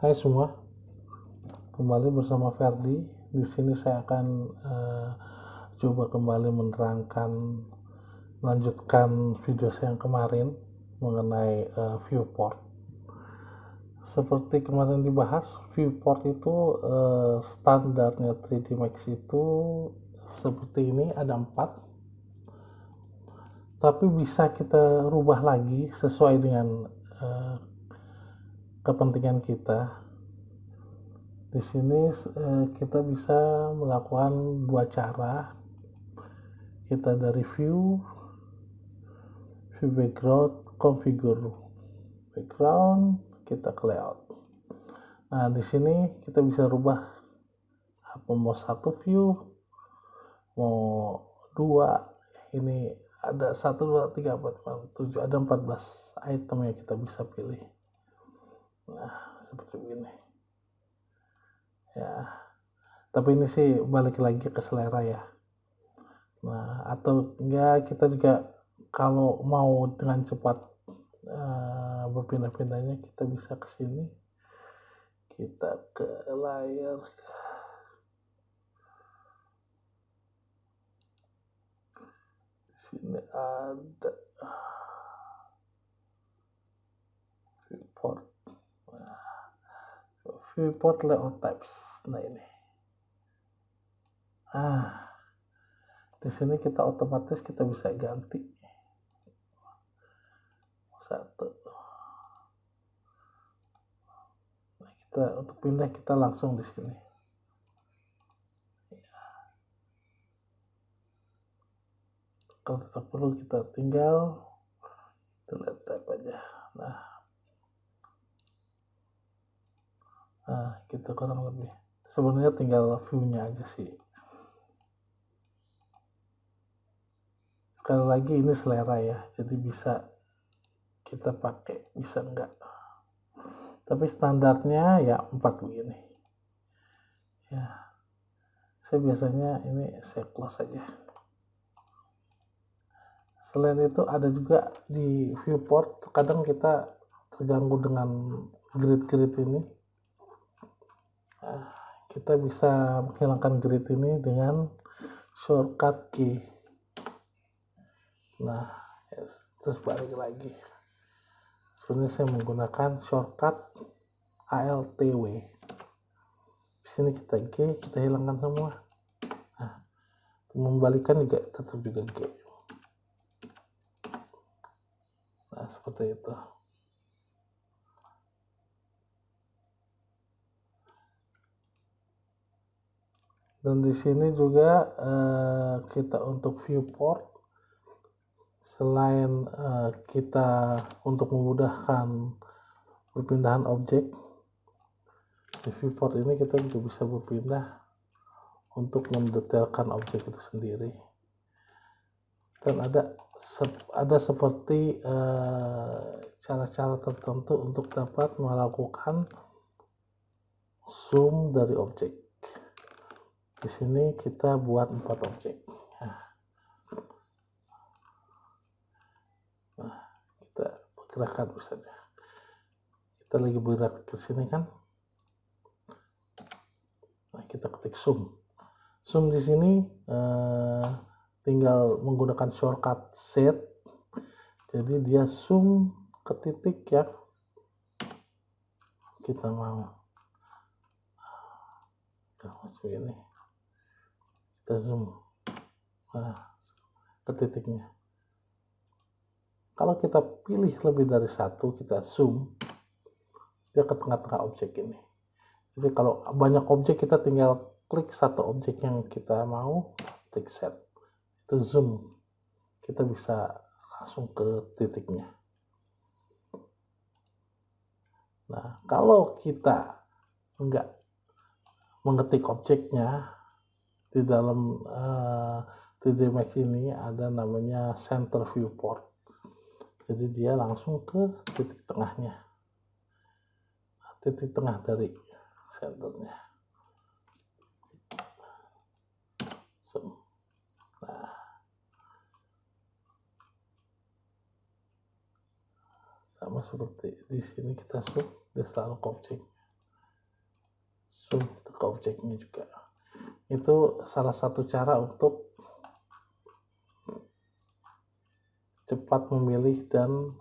Hai semua, kembali bersama Ferdi. Di sini saya akan coba kembali melanjutkan video saya yang kemarin mengenai viewport. Seperti kemarin dibahas, viewport itu standarnya 3D Max itu seperti ini, ada 4. Tapi bisa kita rubah lagi sesuai dengan kepentingan kita. Di sini kita bisa melakukan 2 cara. Kita dari view background, configure background, kita ke layout. Nah, di sini kita bisa rubah apa mau 1 view, mau 2. Ini ada 1, 2, 3, 4, 5, 7, ada 14 item yang kita bisa pilih. Nah, seperti begini. Ya, tapi ini sih balik lagi ke selera ya. Nah, atau enggak, kita juga kalau mau dengan cepat berpindah-pindahnya, kita bisa ke sini, kita ke layar, di sini ada viewport. Viewport layout types. Nah, ini. Di sini kita otomatis kita bisa ganti 1. Nah, kita untuk pindah kita langsung di sini. Kalau tidak perlu kita tinggal delete tab aja. Nah, gitu kurang lebih. Sebenarnya tinggal view-nya aja sih. Sekali lagi ini selera ya, jadi bisa kita pakai, bisa enggak. Tapi standarnya ya 4 begini. Ya, saya biasanya ini saya close aja. Selain itu ada juga di viewport, kadang kita terganggu dengan grid ini. Kita bisa menghilangkan grid ini dengan shortcut key. Nah, terus balik lagi. Sebenarnya saya menggunakan shortcut ALTW. Di sini kita G, kita hilangkan semua. Nah, membalikan juga tetap juga G. Nah, seperti itu. Dan di sini juga kita untuk viewport, selain kita untuk memudahkan perpindahan objek, di viewport ini kita juga bisa berpindah untuk mendetailkan objek itu sendiri. Dan ada seperti cara-cara tertentu untuk dapat melakukan zoom dari objek. Di sini kita buat 4 objek. Nah, kita pergerakan saja. Kita lagi bergerak ke sini kan. Nah, kita ketik zoom. Zoom di sini tinggal menggunakan shortcut set. Jadi dia zoom ke titik ya kita mau. Seperti ini. Kita zoom ke titiknya. Kalau kita pilih lebih dari 1, kita zoom, dia ke tengah-tengah objek ini. Jadi kalau banyak objek, kita tinggal klik 1 objek yang kita mau, klik set, itu zoom, kita bisa langsung ke titiknya. Nah, kalau kita enggak mengetik objeknya, di dalam 3D Max ini ada namanya center viewport. Jadi dia langsung ke titik tengahnya. Nah, titik tengah dari senternya. Nah, sama seperti di sini kita zoom, dia selalu ke objek. zoom ke objeknya juga. Itu salah satu cara untuk cepat memilih dan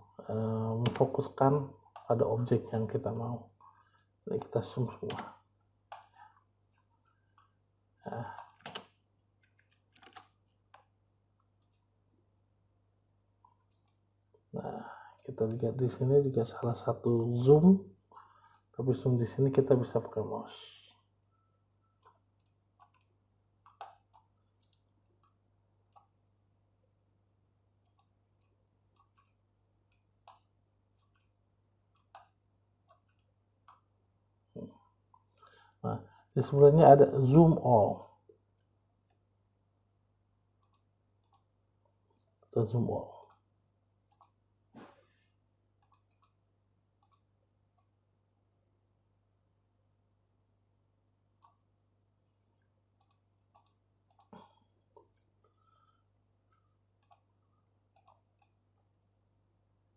memfokuskan pada objek yang kita mau. Jadi kita zoom semua. Nah, kita lihat di sini juga salah satu zoom, tapi zoom di sini kita bisa pakai mouse. Nah, di sebelahnya ada zoom all. Kita zoom all.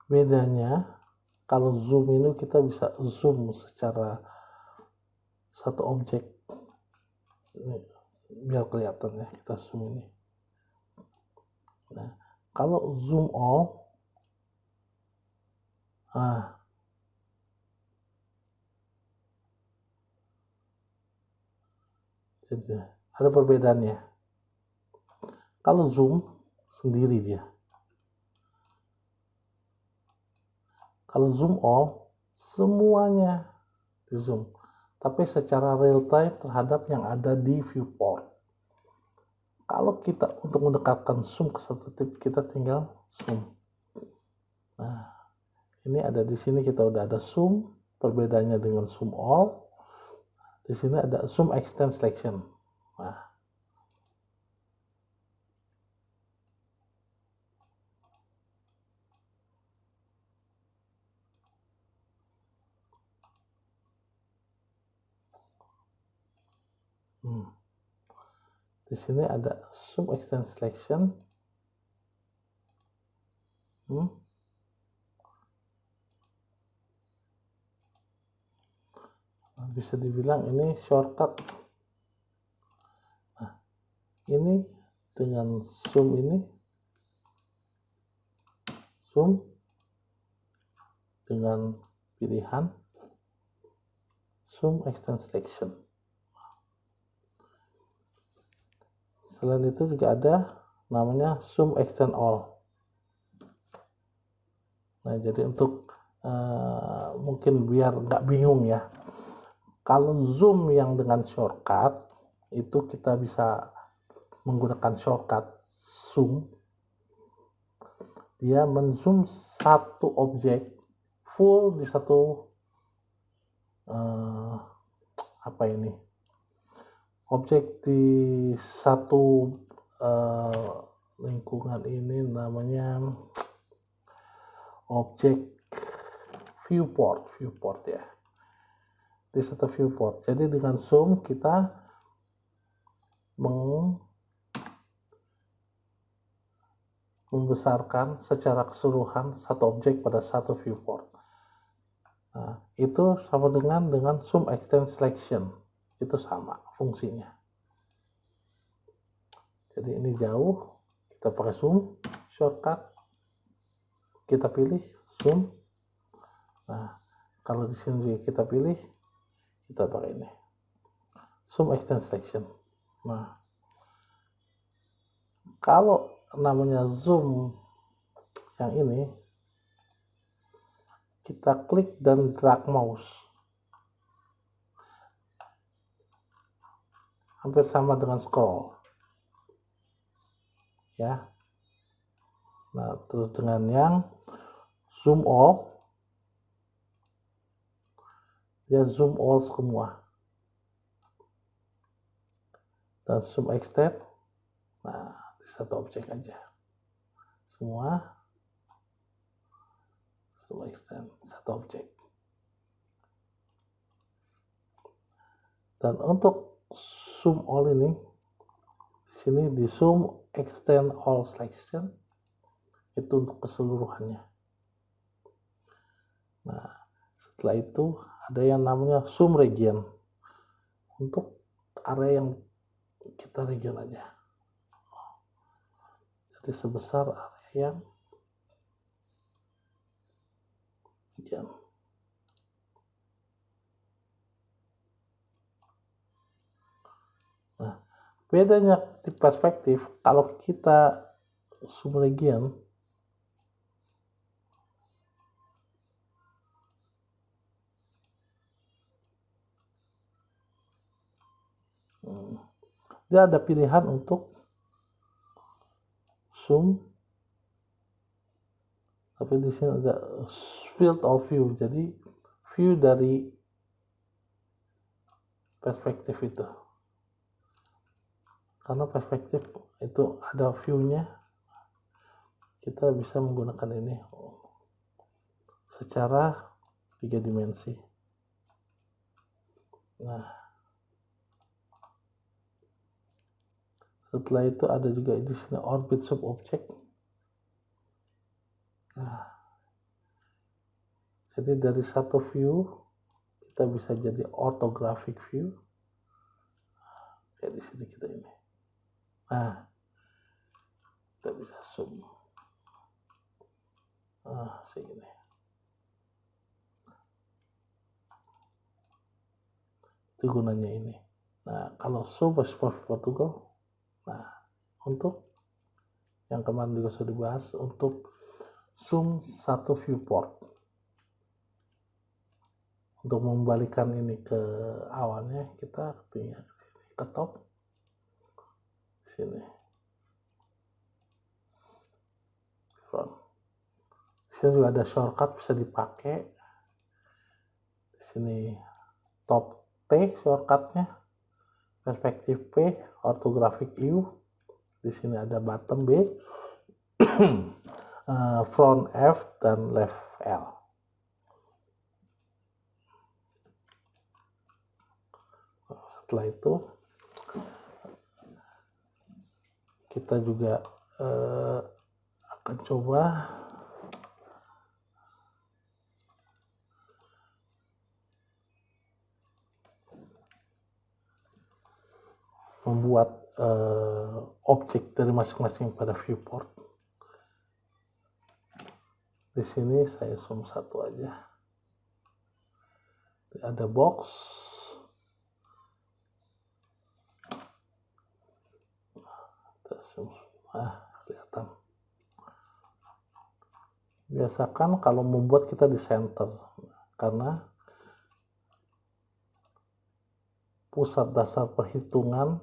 Bedanya kalau zoom ini kita bisa zoom secara satu objek. Ini biar kelihatan ya, kita zoom ini. Nah, kalau zoom all, jadi ada perbedaannya. Kalau zoom sendiri dia. Kalau zoom all, semuanya di zoom, tapi secara real time terhadap yang ada di viewport. Kalau kita untuk mendekatkan zoom ke satu titik, kita tinggal zoom. Nah, ini ada di sini kita udah ada zoom, perbedaannya dengan zoom all. Di sini ada zoom extend selection. Nah, di sini ada zoom extend selection. Nah, bisa dibilang ini shortcut. Nah, ini dengan zoom ini, zoom dengan pilihan zoom extend selection. Selain itu juga ada namanya zoom extend all. Nah, jadi untuk mungkin biar nggak bingung ya, kalau zoom yang dengan shortcut itu kita bisa menggunakan shortcut zoom, dia menzoom satu objek full di satu objek di satu lingkungan. Ini namanya objek viewport ya, di satu viewport. Jadi dengan zoom kita membesarkan secara keseluruhan satu objek pada satu viewport. Nah, itu sama dengan zoom extend selection. Itu sama fungsinya. Jadi ini jauh, kita pakai zoom shortcut, kita pilih zoom. Nah, kalau di sini kita pilih, kita pakai ini zoom extend selection. Nah, kalau namanya zoom yang ini, kita klik dan drag mouse, hampir sama dengan scroll ya. Nah, terus dengan yang zoom all, dia zoom all semua. Dan zoom extend, nah di satu objek aja semua, zoom extend satu objek. Dan untuk zoom all ini, di sini di zoom extend all selection, itu untuk keseluruhannya. Nah, setelah itu ada yang namanya zoom region. untuk area yang kita region aja. Jadi sebesar area yang region. Nah, bedanya di perspektif, kalau kita zoom region, dia ada pilihan untuk zoom, tapi di sini ada field of view, jadi view dari perspektif itu. Karena perspektif itu ada view-nya, kita bisa menggunakan ini secara 3 dimensi. Nah, setelah itu ada juga di sini orbit subobject. Nah, jadi dari satu view kita bisa jadi orthographic view. Kayak di sini kita ini. Nah, kita bisa zoom. Segini. Itu gunanya ini. Nah, kalau zoom for Portugal, nah, untuk yang kemarin juga sudah dibahas, untuk zoom satu viewport. Untuk membalikan ini ke awalnya, kita tinggal ke top. Sini. Front. Sini juga ada shortcut bisa dipakai. Di sini top T shortcutnya, perspektif P, orthographic U. Di sini ada bottom B, front F dan left L. Setelah itu kita juga akan coba membuat objek dari masing-masing pada viewport. Di sini saya zoom satu aja. Ada box. Kelihatan. Biasakan kalau membuat kita di center, karena pusat dasar perhitungan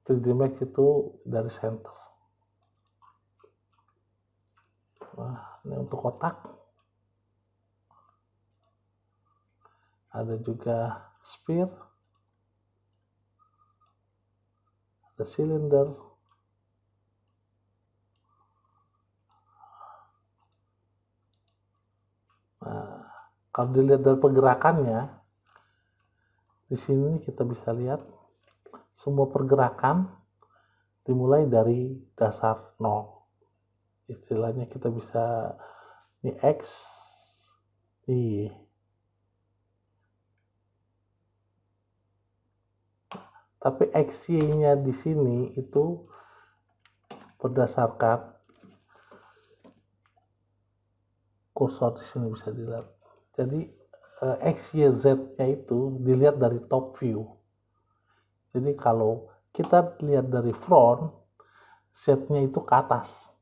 3D Max itu dari center. Nah, ini untuk kotak. Ada juga sphere, ada silinder. Nah, kalau dilihat dari pergerakannya, di sini kita bisa lihat semua pergerakan dimulai dari dasar 0. Istilahnya kita bisa ini X, Y. Tapi XY-nya di sini itu berdasarkan kursor di sini bisa dilihat. Jadi XYZ-nya itu dilihat dari top view. Jadi kalau kita lihat dari front, Z-nya itu ke atas,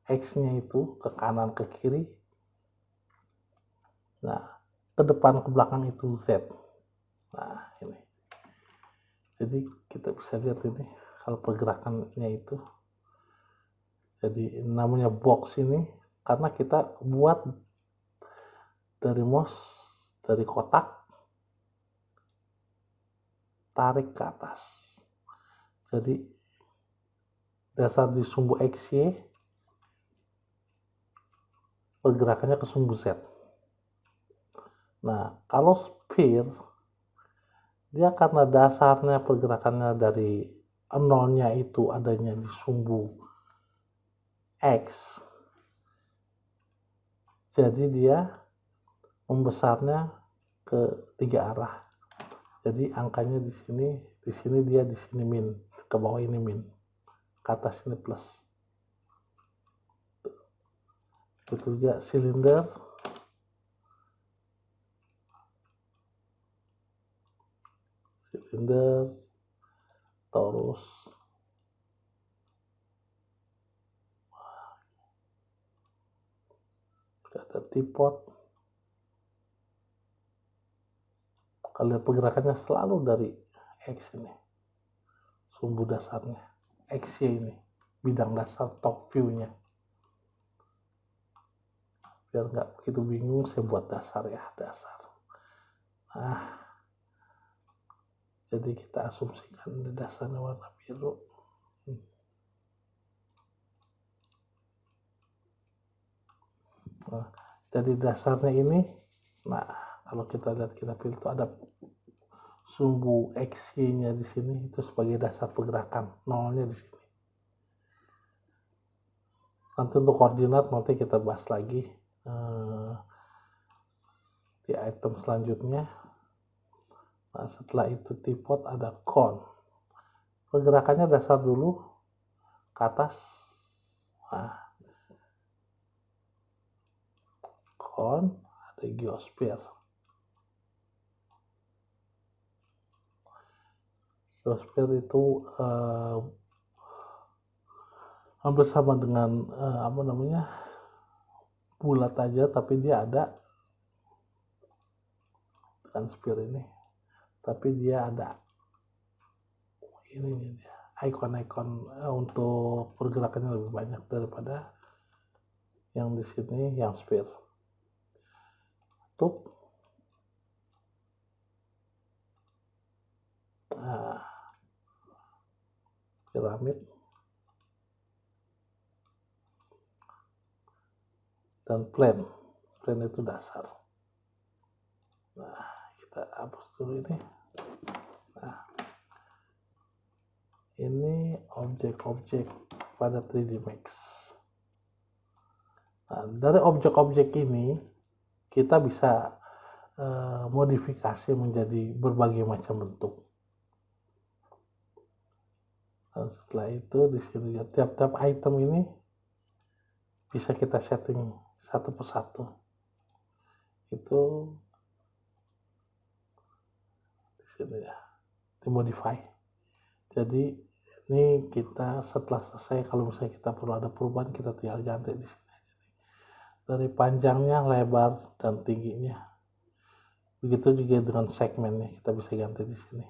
X-nya itu ke kanan ke kiri. Nah, ke depan ke belakang itu Z. Nah, ini. Jadi kita bisa lihat ini kalau pergerakannya itu. Jadi namanya box ini karena kita buat dari mouse, dari kotak, tarik ke atas. Jadi dasar di sumbu XY, pergerakannya ke sumbu Z. Nah, kalau sphere, dia karena dasarnya pergerakannya dari nolnya itu adanya di sumbu X, jadi dia membesarnya ke 3 arah. Jadi angkanya di sini dia di sini min, ke bawah ini min, ke atas ini plus. Itu juga silinder. Terus ada teapot. Kalau lihat pergerakannya selalu dari X ini, sumbu dasarnya, XY ini, bidang dasar top view-nya. Biar nggak begitu bingung, saya buat dasar ya, dasar. Nah, jadi kita asumsikan dasarnya warna biru. Nah, jadi dasarnya ini, nah kalau kita lihat kita filter ada sumbu XY-nya di sini, itu sebagai dasar pergerakan, nolnya di sini. Nanti untuk koordinat nanti kita bahas lagi di item selanjutnya. Nah, setelah itu teapot ada cone. Pergerakannya dasar dulu ke atas. Nah, cone, ada geosphere. Geosphere itu hampir sama dengan bulat aja, tapi dia ada dengan sphere ini, tapi dia ada ini dia ikon-ikon untuk pergerakannya lebih banyak daripada yang di sini yang sphere. Tuh, nah, piramid dan plane itu dasar. Nah, kita hapus dulu ini. Nah, ini objek-objek pada 3D Max. Nah, dari objek-objek ini kita bisa modifikasi menjadi berbagai macam bentuk. Dan setelah itu di sini tiap-tiap item ini bisa kita setting satu persatu. Itu di sini ya, dimodify. Jadi ini kita setelah selesai, kalau misalnya kita perlu ada perubahan, kita tinggal ganti di sini. Dari panjangnya, lebar, dan tingginya. Begitu juga dengan segmennya, kita bisa ganti di sini.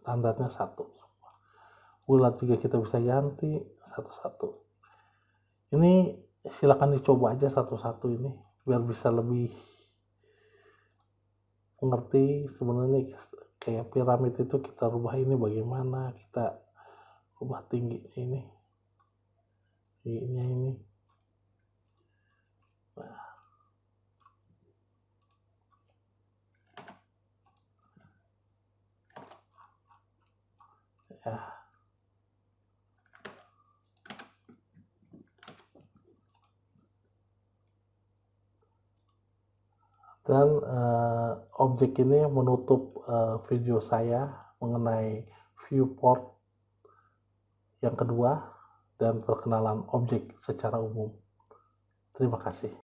Standarnya 1. Bulat juga kita bisa ganti satu-satu. Ini silakan dicoba aja satu-satu ini, biar bisa lebih mengerti sebenarnya kayak piramid itu kita rubah ini bagaimana, kita rubah tingginya ini. Nah, ya. Dan objek ini menutup video saya mengenai viewport yang kedua dan perkenalan objek secara umum. Terima kasih.